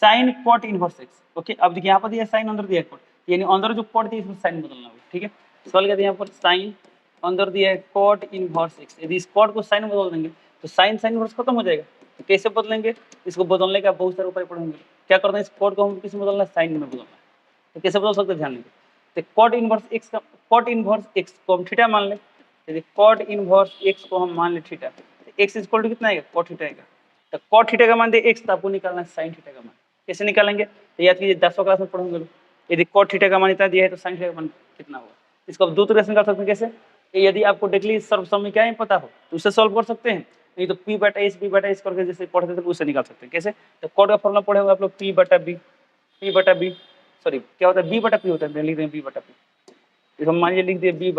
sin cot inverse x। Okay, अब देखिए यहाँ पर दिया sin, अंदर दिया cot, यानी अंदर जो cot दिया इसमें sin बदलना होगा। ठीक है, सवाल क्या दिया यहाँ पर sin, अंदर दिया है cot इनवर्स x, यदि इस cot को sin में बदल देंगे तो sin इनवर्स खत्म हो जाएगा। तो कैसे बदलेंगे, इसको बदलने का बहुत सारे उपाय पढ़ेंगे। क्या करना है, इस cot को हम किस में बदलना है, sin में बदलना है। तो कैसे बदल सकते हैं ध्यान देंगे, तो cot इनवर्स x का, cot इनवर्स x को हम थीटा मान लें, यदि cot इनवर्स x को हम मान ले थीटा, तो x इक्वल टू कितना आएगा cot थीटा आएगा। तो cot थीटा का मान दे x, तो आपको निकालना है sin थीटा का मान। कैसे निकालेंगे, तो याद कीजिए 10वीं क्लास में पढ़ोगे लोग, यदि cot थीटा का मान इतना दिया है तो sin थीटा का मान कितना होगा। इसको आप दो तरीके से निकाल सकते हैं। कैसे, यदि आपको डायरेक्टली सर्वसमीकरण पता हो तो उससे सॉल्व कर सकते हैं, नहीं तो p/s करके जैसे पढ़ते थे उससे निकाल सकते हैं। कैसे, तो cot का फॉर्मूला पढ़े होंगे आप लोग, p/b, सॉरी क्या होता है b/p होता है, लिख दें b/p, इसको मान लीजिए लिख दिए b/p,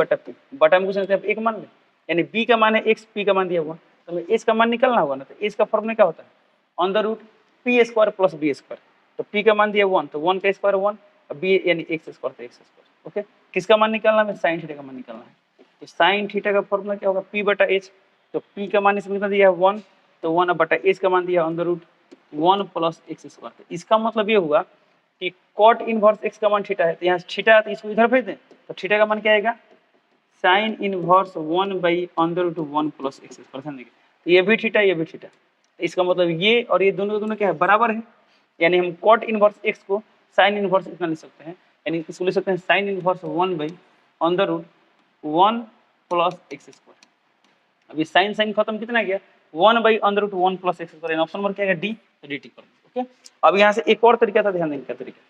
बटा में कुछ नहीं, एक मान ले, यानी b का मान है x, p का मान दिया हुआ, तो हमें h का मान निकालना होगा ना। तो h का फॉर्मूला क्या होता है √p² + b², तो p का मान दिया 1, तो 1 का स्क्वायर 1 और b यानी x² तो x²। ओके, किसका मान निकालना है, sin थीटा का मान निकालना है। तो sin थीटा का फॉर्मूला क्या होगा p/h, तो p का मान इसमें कितना दिया है 1, तो 1/h का मान दिया √1 + x²। तो इसका मतलब ये हुआ कि cot इनवर्स x का मान थीटा है, तो यहाँ थीटा है तो इसको इधर भेज दें, तो थीटा का मान क्या आएगा sin इनवर्स 1/√1 + x²। देखिए तो ये भी थीटा, ये भी थीटा, इसका मतलब ये और ये दोनों क्या है बराबर है, यानी हम cot इनवर्स x को sin इनवर्स इतना लिख सकते हैं, यानी इसको लिख सकते हैं sin इनवर्स 1/√1 + x²। अभी sin खत्म, कितना गया 1/√1 + x², यानी ऑप्शन नंबर क्या आएगा डी, dt कर। ओके, अब यहाँ से एक और तरीका था, ध्यान देने का तरीका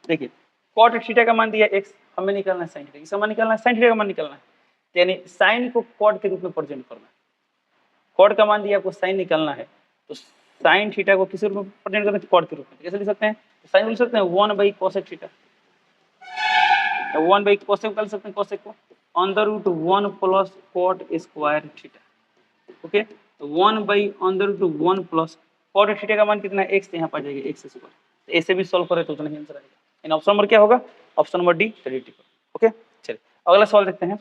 देखिए, cot थीटा का मान दिया x, हमें निकालना है sin थीटा, इसका मान निकालना है, sin थीटा का मान निकालना है, यानी sin को cot के रूप में प्रेजेंट करना है। cot का मान दिया आपको sin निकालना है, तो sin थीटा को किस रूप में प्रेजेंट करना है, cot के रूप में। कैसे लिख सकते हैं, sin लिख सकते हैं 1/cosec थीटा, 1/cosec निकाल सकते हैं, cosec को √1 + cot² थीटा। ओके, तो 1/√1 + cot थीटा का मान कितना है x, यहाँ पर जाएगा x²। तो ऐसे भी सॉल्व करें तो उतना ही आंसर आएगा, इन ऑप्शन नंबर क्या होगा, option number D, dt। Okay, चलिए अगला सवाल देखते हैं,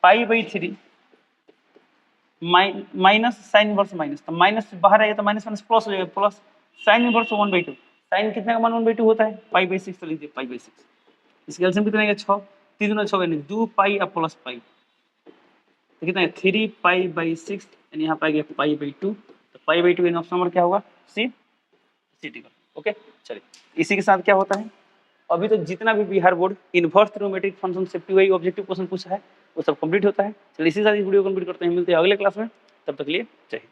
π/3 माइनस sin इनवर्स माइनस, तो माइनस बाहर आएगा तो माइनस माइनस प्लस हो जाएगा, प्लस sin इनवर्स 1/2, sin कितने का मान 1/2 होता है π/6, तो लीजिए π/6, इसका एलसीएम कितना आएगा 6, 3 दूना 6 यानी 2 पाई और प्लस पाई, तो कितना है 3 π/6, यानी यहाँ पे आ गया π/2, तो π/2 यानी ऑप्शन नंबर क्या होगा सी, टी का। ओके, चलिए इसी के साथ क्या होता है, अभी तो जितना भी Bihar board inverse trigonometric function से पीवाई ऑब्जेक्टिव क्वेश्चन पूछा है वो सब कंप्लीट होता है। चलिए इसी के साथ इस वीडियो कंप्लीट करते हैं, मिलते हैं अगले क्लास में, तब तक के लिए जय हिंद।